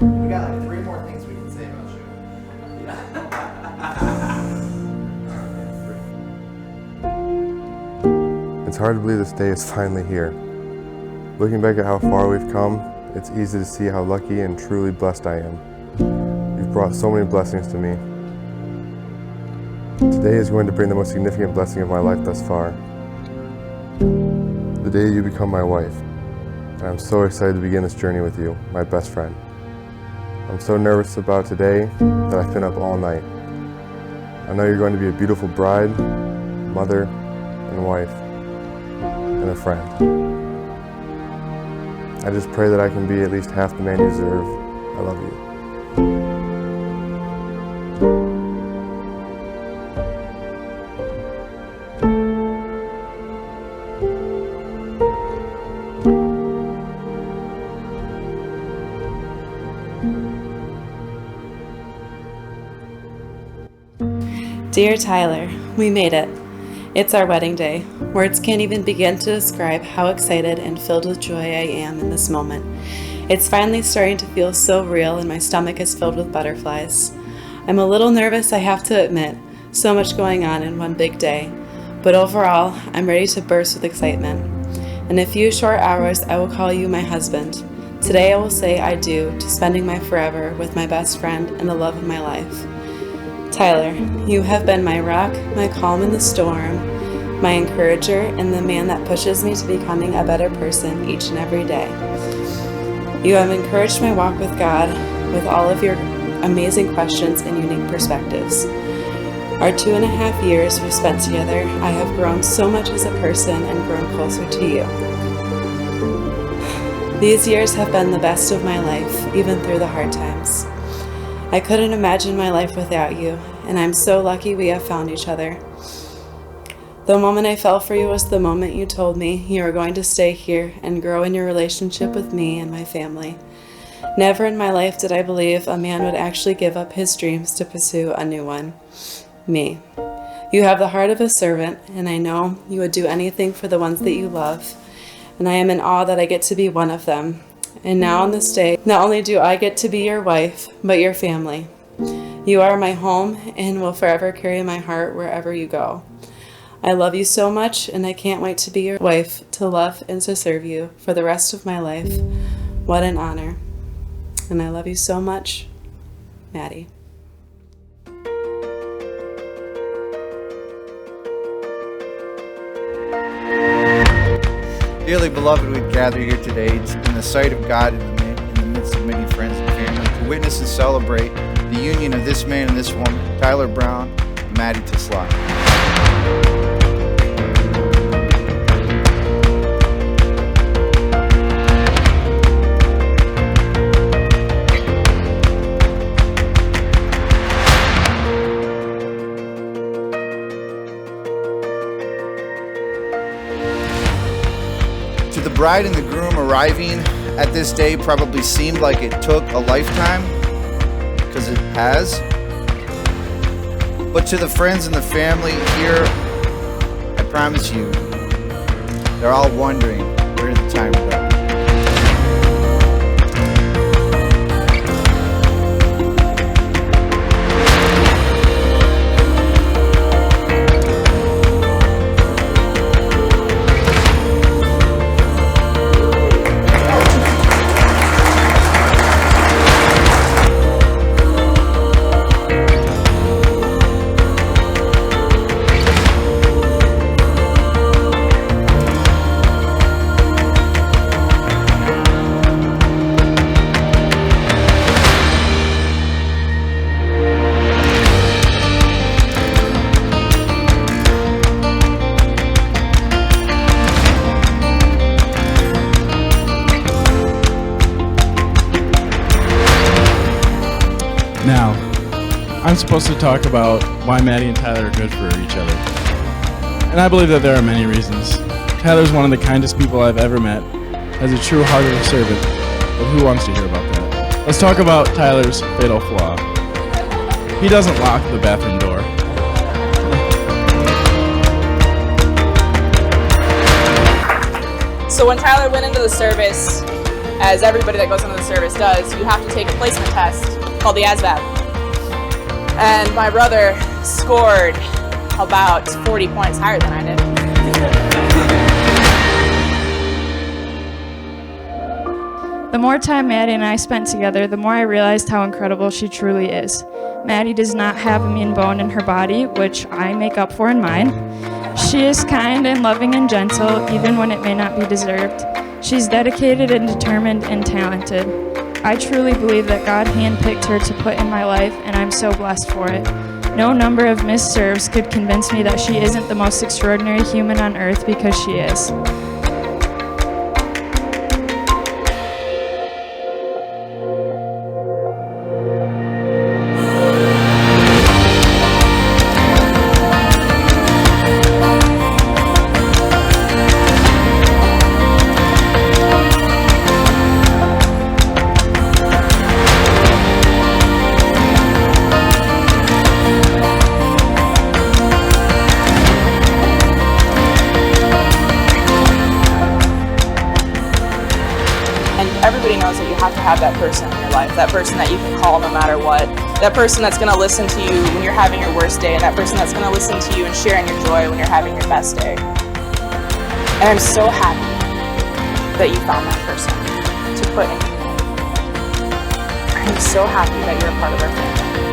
We got like 3 more things we can say about you. It's hard to believe this day is finally here. Looking back at how far we've come, it's easy to see how lucky and truly blessed I am. You've brought so many blessings to me. Today is going to bring the most significant blessing of my life thus far. The day you become my wife. And I'm so excited to begin this journey with you, my best friend. I'm so nervous about today that I've been up all night. I know you're going to be a beautiful bride, mother, and wife, and a friend. I just pray that I can be at least half the man you deserve. I love you. Dear Tyler, we made it. It's our wedding day. Words can't even begin to describe how excited and filled with joy I am in this moment. It's finally starting to feel so real and my stomach is filled with butterflies. I'm a little nervous, I have to admit. So much going on in one big day. But overall, I'm ready to burst with excitement. In a few short hours, I will call you my husband. Today I will say I do to spending my forever with my best friend and the love of my life. Tyler, you have been my rock, my calm in the storm, my encourager, and the man that pushes me to becoming a better person each and every day. You have encouraged my walk with God with all of your amazing questions and unique perspectives. Our 2.5 years we've spent together, I have grown so much as a person and grown closer to you. These years have been the best of my life, even through the hard times. I couldn't imagine my life without you, and I'm so lucky we have found each other. The moment I fell for you was the moment you told me you were going to stay here and grow in your relationship with me and my family. Never in my life did I believe a man would actually give up his dreams to pursue a new one. Me. You have the heart of a servant, and I know you would do anything for the ones that you love, and I am in awe that I get to be one of them. And now on this day, not only do I get to be your wife, but your family. You are my home and will forever carry my heart wherever you go. I love you so much, and I can't wait to be your wife, to love and to serve you for the rest of my life. What an honor. And I love you so much, Maddie. Dearly beloved, we gather here today in the sight of God in the midst of many friends and family to witness and celebrate the union of this man and this woman, Tyler Brown and Maddie Tyler. To the bride and the groom, arriving at this day probably seemed like it took a lifetime, because it has. But to the friends and the family here, I promise you, they're all wondering where did the time go. Now, I'm supposed to talk about why Maddie and Tyler are good for each other. And I believe that there are many reasons. Tyler's one of the kindest people I've ever met, has a true heart of a servant, but who wants to hear about that? Let's talk about Tyler's fatal flaw. He doesn't lock the bathroom door. So when Tyler went into the service, as everybody that goes into the service does, you have to take a placement test called the ASVAB. And my brother scored about 40 points higher than I did. The more time Maddie and I spent together, the more I realized how incredible she truly is. Maddie does not have a mean bone in her body, which I make up for in mine. She is kind and loving and gentle, even when it may not be deserved. She's dedicated and determined and talented. I truly believe that God handpicked her to put in my life, and I'm so blessed for it. No number of missed serves could convince me that she isn't the most extraordinary human on earth, because she is. Everybody knows that you have to have that person in your life, that person that you can call no matter what, that person that's going to listen to you when you're having your worst day, and that person that's going to listen to you and sharing your joy when you're having your best day. And I'm so happy that you found that person to put in your life. I'm so happy that you're a part of our family.